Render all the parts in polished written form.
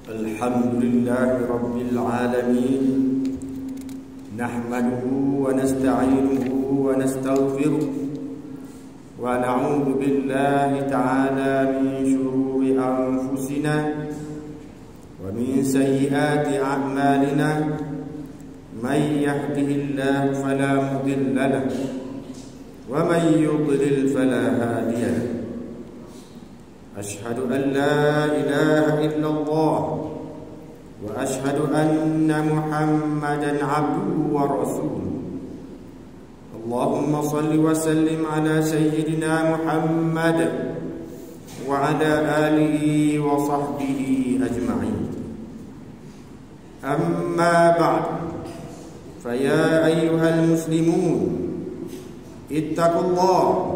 Alhamdulillahi Rabbil Alamin. Nahmaduhu wa nasta'inuhu wa nastaghfiruh wa na'udzu billahi ta'ala min shururi anfusina wa min sayyiati a'malina. Man yahdihillahu fala mudilla lahu wa man yudlil fala hadiya lahu. Ashhadu an la ilaha illallah wa ashhadu anna Muhammadan abduhu wa rasuluh. Allahumma salli wa sallim ala sayyidina Muhammad wa ala alihi wa sahbihi ajma'in. Amma ba'd, fa ya ayyuhal muslimun ittaqullah.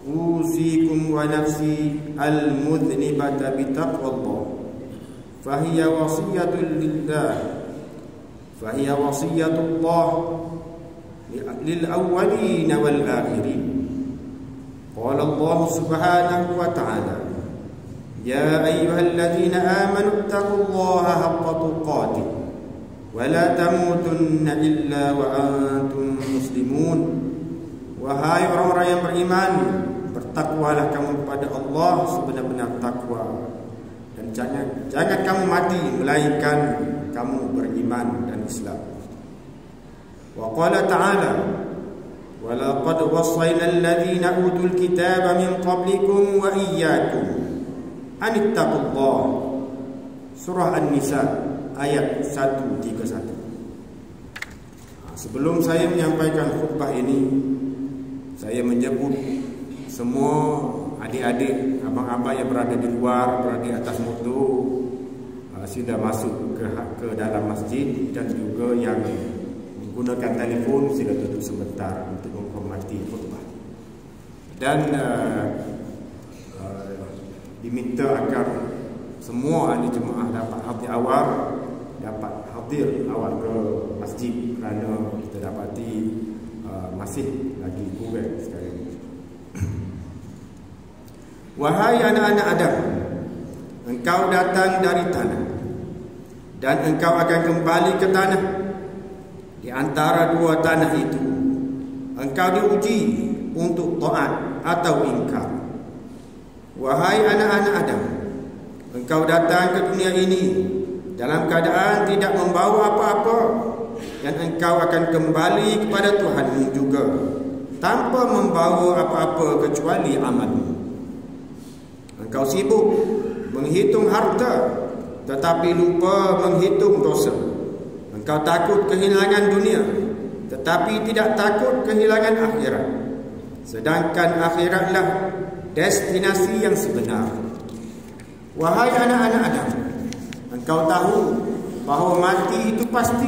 Usikum wa nafsi al-mudhnibata bitaqwallah. Fahiya wasiyatul lillah, fahiya wasiyatullah lil awwalin wal akhirin. Qala Allah subhanahu wa ta'ala: Ya ayyuhalladzina amanu ittaqullaha haqqa tuqatih wa la tamutunna illa wa antum muslimun. Wahai orang-orang yang beriman, bertakwalah kamu kepada Allah sebenar-benar takwa, dan jangan kamu mati melainkan kamu beriman dan Islam. Wa qala ta'ala: wa laqad wassayna alladhina utul kitaba min qablikum wa iyyakum an ittaqullah. Surah An-Nisa ayat 131. Sebelum saya menyampaikan khutbah ini, saya menyebut semua adik-adik, abang-abang yang berada di luar, berada di atas motor, sudah masuk ke dalam masjid, dan juga yang menggunakan telefon sila tutup sebentar untuk menghormati khutbah. Dan diminta agar semua ahli jemaah dapat hadir awal ke masjid, kerana kita dapati masih lagi kurang sekarang ini. Wahai anak-anak Adam, engkau datang dari tanah, dan engkau akan kembali ke tanah. Di antara dua tanah itu, engkau diuji untuk taat atau ingkar. Wahai anak-anak Adam, engkau datang ke dunia ini dalam keadaan tidak membawa apa-apa, dan engkau akan kembali kepada Tuhanmu juga tanpa membawa apa-apa kecuali amalmu. Engkau sibuk menghitung harta, tetapi lupa menghitung dosa. Engkau takut kehilangan dunia, tetapi tidak takut kehilangan akhirat. Sedangkan akhiratlah destinasi yang sebenar. Wahai anak-anak Adam, engkau tahu bahawa mati itu pasti,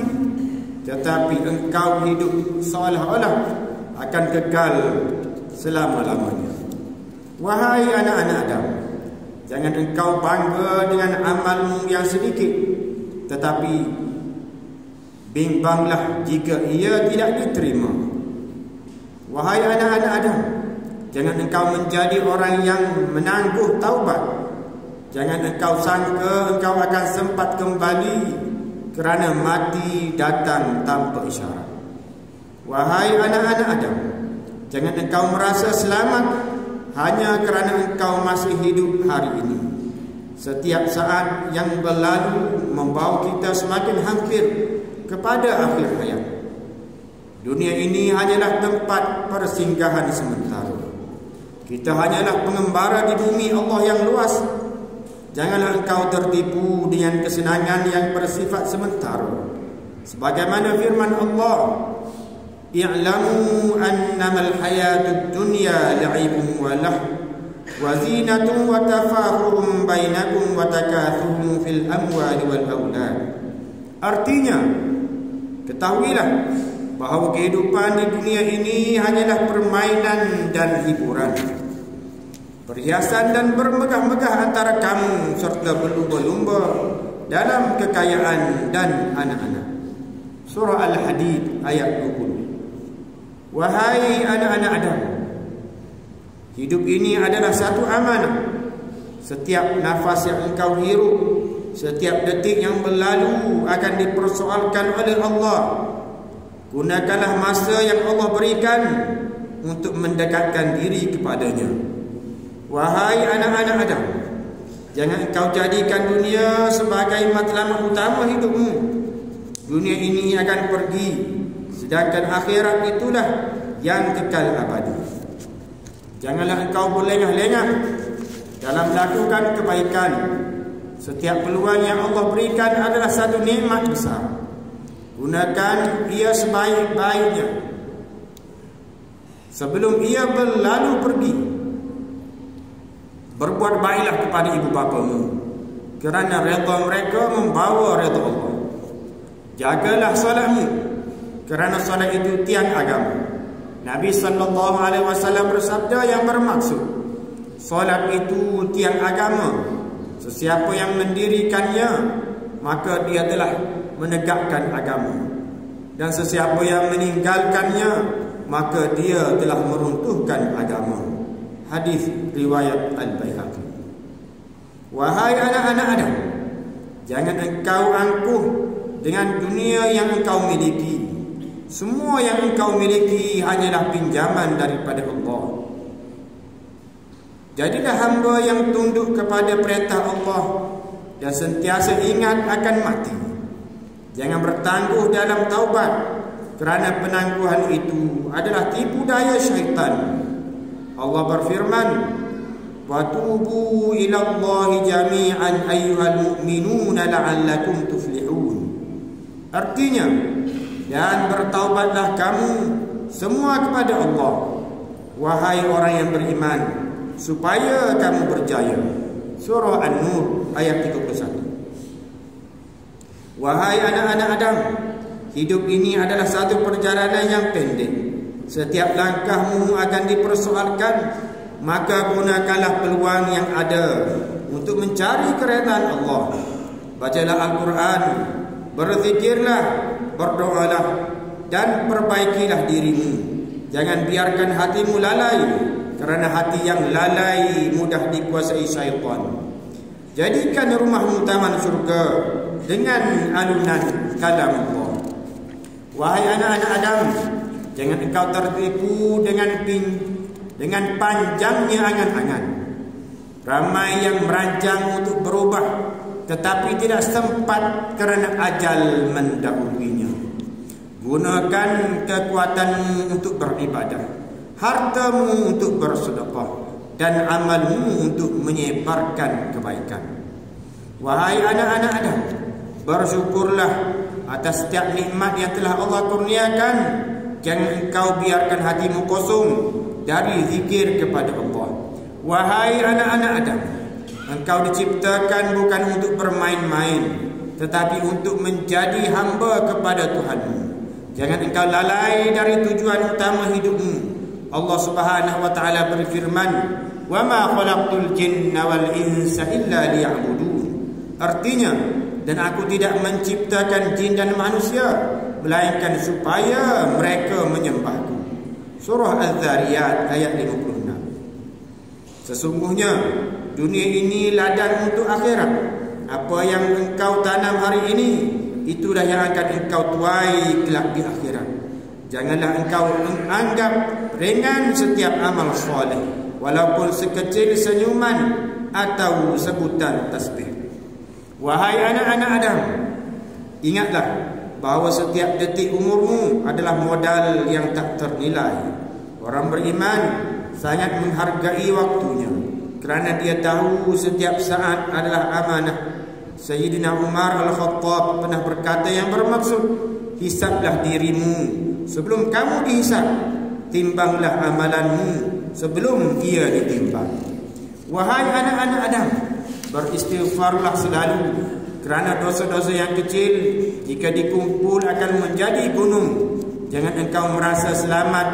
tetapi engkau hidup seolah-olah akan kekal selama-lamanya. Wahai anak-anak Adam, jangan engkau bangga dengan amalmu yang sedikit, tetapi bimbanglah jika ia tidak diterima. Wahai anak-anak Adam, jangan engkau menjadi orang yang menangguh taubat. Jangan engkau sangka engkau akan sempat kembali, kerana mati datang tanpa isyarat. Wahai anak-anak Adam, jangan engkau merasa selamat hanya kerana engkau masih hidup hari ini. Setiap saat yang berlalu membawa kita semakin hampir kepada akhir hayat. Dunia ini hanyalah tempat persinggahan sementara. Kita hanyalah pengembara di bumi Allah yang luas. Janganlah engkau tertipu dengan kesenangan yang bersifat sementara. Sebagaimana firman Allah: I'lamu annamal hayatud dunya la'ibun wa lahu wa zinatun wa tafakhurun bainakum wa takathurun fil amwali wal aulad. Artinya, ketahuilah bahawa kehidupan di dunia ini hanyalah permainan dan hiburan, perhiasan dan bermegah-megah antara kamu, serta berlumba-lumba dalam kekayaan dan anak-anak. Surah Al-Hadid ayat 20. Wahai anak-anak Adam, hidup ini adalah satu amanah. Setiap nafas yang engkau hirup setiap detik yang berlalu akan dipersoalkan oleh Allah. Gunakanlah masa yang Allah berikan untuk mendekatkan diri kepadanya. Wahai anak-anak Adam, jangan engkau jadikan dunia sebagai matlamat utama hidupmu. Dunia ini akan pergi, sedangkan akhirat itulah yang kekal abadi. Janganlah engkau berlengah-lengah dalam melakukan kebaikan. Setiap peluang yang Allah berikan adalah satu nikmat besar. Gunakan ia sebaik-baiknya sebelum ia berlalu pergi. Berbuat baiklah kepada ibu bapamu, kerana redha mereka membawa redha Allah. Jagalah solatmu, kerana solat itu tiang agama. Nabi SAW bersabda yang bermaksud, solat itu tiang agama. Sesiapa yang mendirikannya, maka dia telah menegakkan agama. Dan sesiapa yang meninggalkannya, maka dia telah meruntuhkan agama. Hadis riwayat Al-Baihaqi. Wahai anak-anak Adam, jangan engkau angkuh dengan dunia yang engkau miliki. Semua yang engkau miliki hanyalah pinjaman daripada Allah. Jadilah hamba yang tunduk kepada perintah Allah dan sentiasa ingat akan mati. Jangan bertangguh dalam taubat, kerana penangguhan itu adalah tipu daya syaitan. Allah berfirman, "Watubu ila Allahi jami'an ayyuhal mu'minuna la'allakum tuflihun." Artinya, dan bertaubatlah kamu semua kepada Allah, wahai orang yang beriman, supaya kamu berjaya. Surah An-Nur ayat 31. Wahai anak-anak Adam, hidup ini adalah satu perjalanan yang pendek. Setiap langkahmu akan dipersoalkan, maka gunakanlah peluang yang ada untuk mencari keredaan Allah. Bacalah Al-Quran, berzikirlah, berdoalah, dan perbaikilah dirimu. Jangan biarkan hatimu lalai, kerana hati yang lalai mudah dikuasai syaitan. Jadikan rumahmu taman surga dengan alunan kalam Allah. Wahai anak-anak Adam, jangan engkau tertipu dengan panjangnya angan-angan. Ramai yang merancang untuk berubah, tetapi tidak sempat kerana ajal mendahulunya. Gunakan kekuatanmu untuk beribadah, hartamu untuk bersedekah, dan amalmu untuk menyebarkan kebaikan. Wahai anak-anak Adam, bersyukurlah atas setiap nikmat yang telah Allah kurniakan. Jangan engkau biarkan hatimu kosong dari zikir kepada Allah. Wahai anak-anak Adam, engkau diciptakan bukan untuk bermain-main, tetapi untuk menjadi hamba kepada Tuhanmu. Jangan engkau lalai dari tujuan utama hidupmu. Allah Subhanahu wa taala berfirman, "Wa ma khalaqtul jinna wal insa illa liya'budun." Artinya, dan aku tidak menciptakan jin dan manusia melainkan supaya mereka menyembahku. Surah Al-Zariyat ayat 56. Sesungguhnya dunia ini ladang untuk akhirat. Apa yang engkau tanam hari ini, itulah yang akan engkau tuai kelak di akhirat. Janganlah engkau anggap ringan setiap amal soleh, walaupun sekecil senyuman atau sebutan tasbih. Wahai anak-anak Adam, ingatlah bahawa setiap detik umurmu adalah modal yang tak ternilai. Orang beriman sangat menghargai waktunya, kerana dia tahu setiap saat adalah amanah. Sayyidina Umar Al-Khattab pernah berkata yang bermaksud, hisablah dirimu sebelum kamu dihisab, timbanglah amalanmu sebelum ia ditimbang. Wahai anak-anak Adam, beristighfarlah selalu, kerana dosa-dosa yang kecil jika dikumpul akan menjadi gunung. Jangan engkau merasa selamat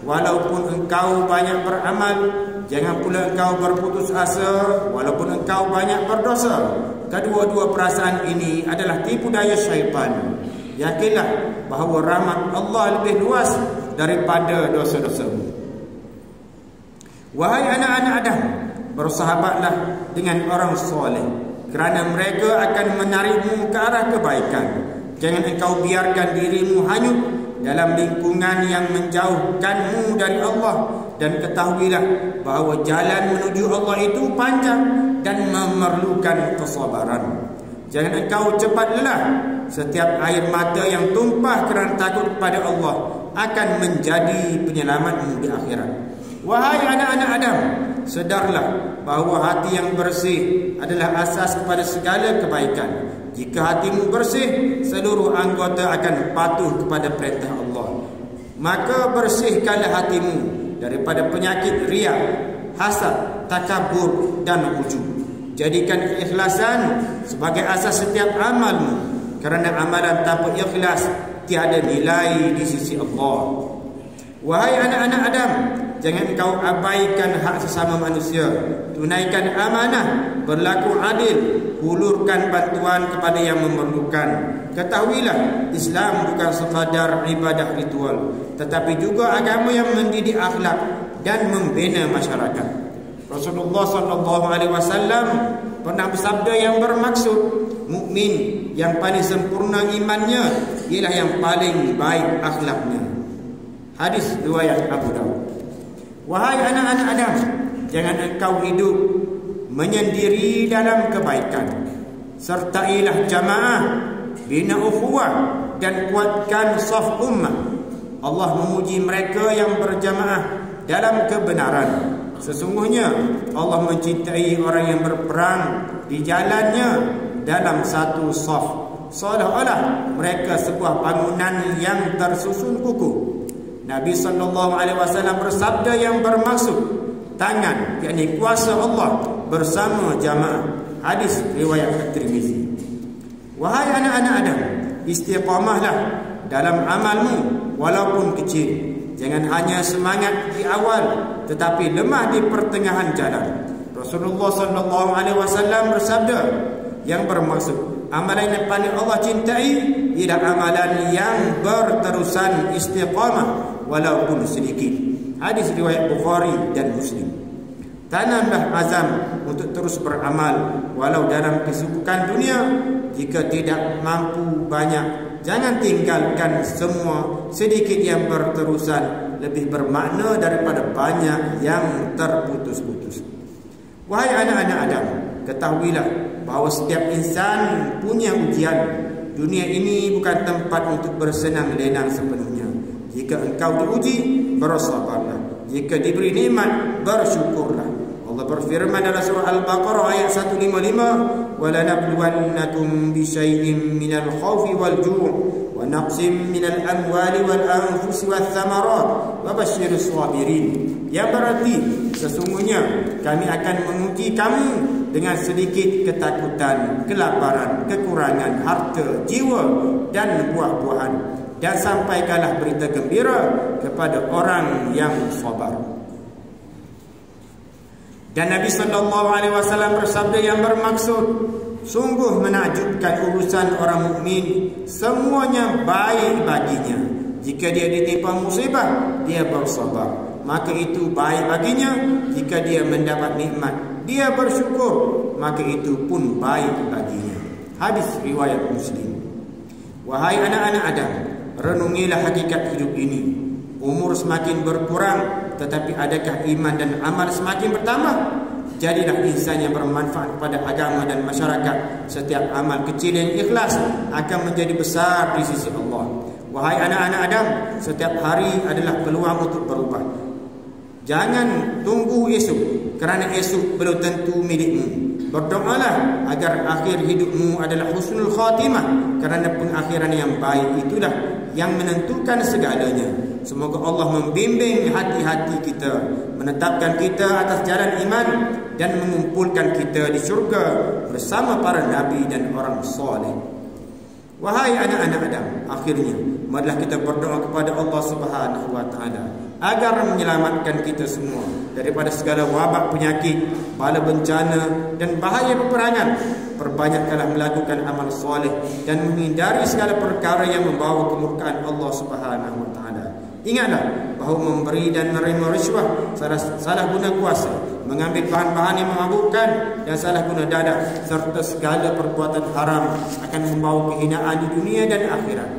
walaupun engkau banyak beramal. Jangan pula engkau berputus asa walaupun engkau banyak berdosa. Kedua-dua perasaan ini adalah tipu daya syaitan. Yakinlah bahawa rahmat Allah lebih luas daripada dosa-dosamu. Wahai anak-anak Adam, bersahabatlah dengan orang soleh. kerana mereka akan menarikmu ke arah kebaikan. Jangan engkau biarkan dirimu hanyut dalam lingkungan yang menjauhkanmu dari Allah, dan ketahuilah bahawa jalan menuju Allah itu panjang dan memerlukan kesabaran. Jangan engkau cepat lelah. Setiap air mata yang tumpah kerana takut kepada Allah akan menjadi penyelamatmu di akhirat. Wahai anak-anak Adam, sedarlah bahawa hati yang bersih adalah asas kepada segala kebaikan. Jika hatimu bersih, seluruh anggota akan patuh kepada perintah Allah. Maka bersihkanlah hatimu daripada penyakit riya, hasad, takabur dan ujub. Jadikan keikhlasan sebagai asas setiap amalmu, kerana amalan tanpa ikhlas tiada nilai di sisi Allah. Wahai anak-anak Adam, jangan engkau abaikan hak sesama manusia. Tunaikan amanah, berlaku adil, hulurkan bantuan kepada yang memerlukan. Ketahuilah, Islam bukan sekadar ibadah ritual, tetapi juga agama yang mendidik akhlak dan membina masyarakat. Rasulullah SAW pernah bersabda yang bermaksud, mukmin yang paling sempurna imannya ialah yang paling baik akhlaknya. Hadis riwayat Abu Dawud. Wahai anak-anak Adam, jangan engkau hidup menyendiri dalam kebaikan. Sertailah jamaah, bina ukhuwah dan kuatkan saf ummah. Allah memuji mereka yang berjamaah dalam kebenaran. Sesungguhnya Allah mencintai orang yang berperang di jalannya dalam satu saf, seolah-olah mereka sebuah bangunan yang tersusun kukuh. Nabi SAW bersabda yang bermaksud tangan, yakni kuasa Allah bersama jamaah. Hadis riwayat At-Tirmizi. Wahai anak-anak Adam, istiqamahlah dalam amalmu walaupun kecil. Jangan hanya semangat di awal tetapi lemah di pertengahan jalan. Rasulullah SAW bersabda yang bermaksud amalan yang paling Allah cintai ialah amalan yang berterusan istiqamah walaupun sedikit. Hadis riwayat Bukhari dan Muslim. Tanamlah azam untuk terus beramal walau dalam kesibukan dunia. Jika tidak mampu banyak, jangan tinggalkan semua. Sedikit yang berterusan lebih bermakna daripada banyak yang terputus-putus. Wahai anak-anak Adam, ketahuilah bahawa setiap insan punya ujian. Dunia ini bukan tempat untuk bersenang lenang sepenuhnya. Jika engkau diuji, bersabarlah. Jika diberi nikmat, bersyukurlah. Allah berfirman dalam surah Al-Baqarah ayat 155, وَلَنَبْلُوَنَّكُمْ بِشَيْءٍ مِنَ الْخَوْفِ وَالْجُوعِ وَنَقْصٍ مِنَ الْأَمْوَالِ وَالْأَنفُسِ وَالثَّمَرَاتِ وَبَشِّرِ الصَّابِرِينَ. Yang berarti sesungguhnya kami akan menguji kamu dengan sedikit ketakutan, kelaparan, kekurangan harta, jiwa dan buah-buahan, dan sampaikanlah berita gembira kepada orang yang sabar. Dan Nabi SAW bersabda yang bermaksud, sungguh menakjubkan urusan orang mukmin, semuanya baik baginya. Jika dia ditimpa musibah, dia bersabar, maka itu baik baginya. Jika dia mendapat nikmat, dia bersyukur, maka itu pun baik baginya. Hadis riwayat Muslim. Wahai anak-anak Adam, renungilah hakikat hidup ini. Umur semakin berkurang, tetapi adakah iman dan amal semakin bertambah? Jadilah insan yang bermanfaat kepada agama dan masyarakat. Setiap amal kecil yang ikhlas akan menjadi besar di sisi Allah. Wahai anak-anak Adam, setiap hari adalah peluang untuk berubah. Jangan tunggu esok, kerana esok belum tentu milikmu. Berdoalah agar akhir hidupmu adalah husnul khatimah, kerana pengakhiran yang baik itulah yang menentukan segalanya. Semoga Allah membimbing hati-hati kita, menetapkan kita atas jalan iman, dan mengumpulkan kita di syurga bersama para nabi dan orang soleh. Wahai anak-anak Adam, akhirnya marilah kita berdoa kepada Allah Subhanahu wa taala agar menyelamatkan kita semua daripada segala wabak penyakit, bala bencana dan bahaya peperangan. Perbanyakkanlah melakukan amal soleh dan menghindari segala perkara yang membawa kemurkaan Allah Subhanahu wa taala. Ingatlah bahawa memberi dan menerima rishwah, salah guna kuasa, mengambil bahan-bahan yang memabukkan dan salah guna dada, serta segala perbuatan haram akan membawa kehinaan di dunia dan akhirat.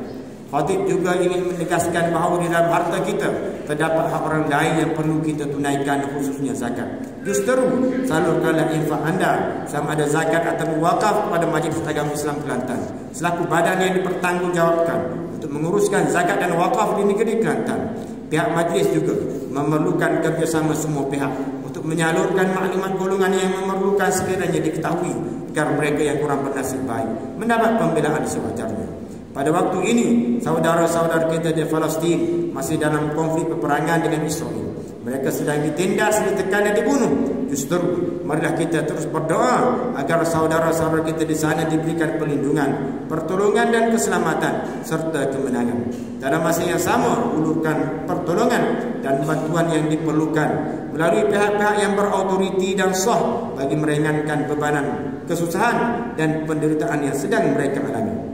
Khatib juga ingin menegaskan bahawa di dalam harta kita terdapat hak orang lain yang perlu kita tunaikan, khususnya zakat. Justru salurkanlah infak anda, sama ada zakat atau wakaf, kepada Majlis Agama Islam Kelantan selaku badan yang dipertanggungjawabkan untuk menguruskan zakat dan wakaf di negeri Kelantan. Pihak majlis juga memerlukan kerjasama semua pihak untuk menyalurkan maklumat golongan yang memerlukan sekiranya diketahui, agar mereka yang kurang bernasib baik mendapat pembelaan sewajarnya. Pada waktu ini, saudara-saudara kita di Palestin masih dalam konflik peperangan dengan Israel. Mereka sedang ditindas, ditekan dan dibunuh. Justru, marilah kita terus berdoa agar saudara-saudara kita di sana diberikan perlindungan, pertolongan dan keselamatan serta kemenangan. Dalam masa yang sama, ulurkan pertolongan dan bantuan yang diperlukan melalui pihak-pihak yang berautoriti dan sah bagi meringankan bebanan, kesusahan dan penderitaan yang sedang mereka alami.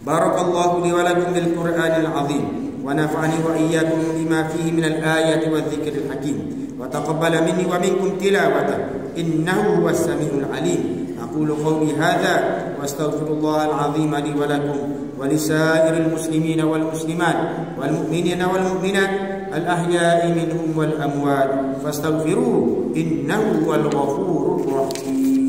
Barakallahu li wa lakum bil Qur'anil azim wa nafa'ani wa iyyakum bima fihi minal ayati wadh-dhikril hakim wa taqabbala minni wa minkum tilawatahu innahu huwas samiul alim. Aqulu qawli hadha wa astaghfirullahal azim li wa lakum wa lisairil muslimina wal muslimat wal mu'minina wal mu'minat al ahya'i minhum wal amwat fastaghfiruhu innahu huwal ghafurur rahim.